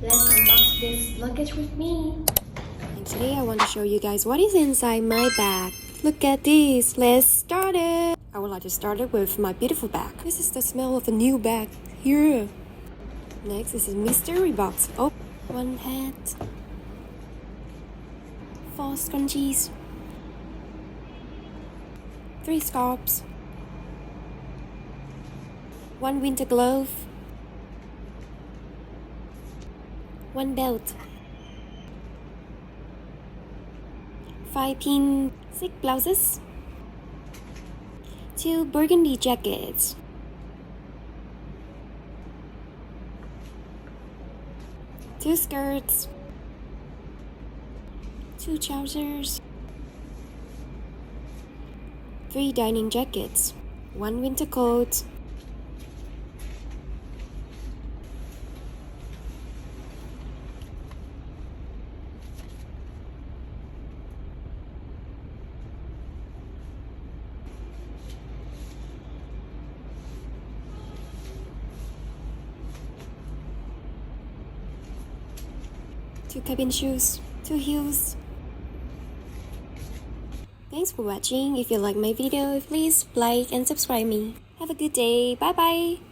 Let's unbox this luggage with me. And today I want to show you guys what is inside my bag. Look at this. Let's start it. I would like to start it with my beautiful bag. This is the smell of a new bag. Here. Next is a mystery box. Oh, one hat. 4 scrunchies. 3 scarves. 1 winter glove. 1 belt. 5 pin 6 blouses. 2 burgundy jackets. 2 skirts. 2 trousers. 3 dining jackets. 1 winter coat. Two cabin shoes, 2 heels. Thanks for watching. If you like my video, please like and subscribe me. Have a good day. Bye bye.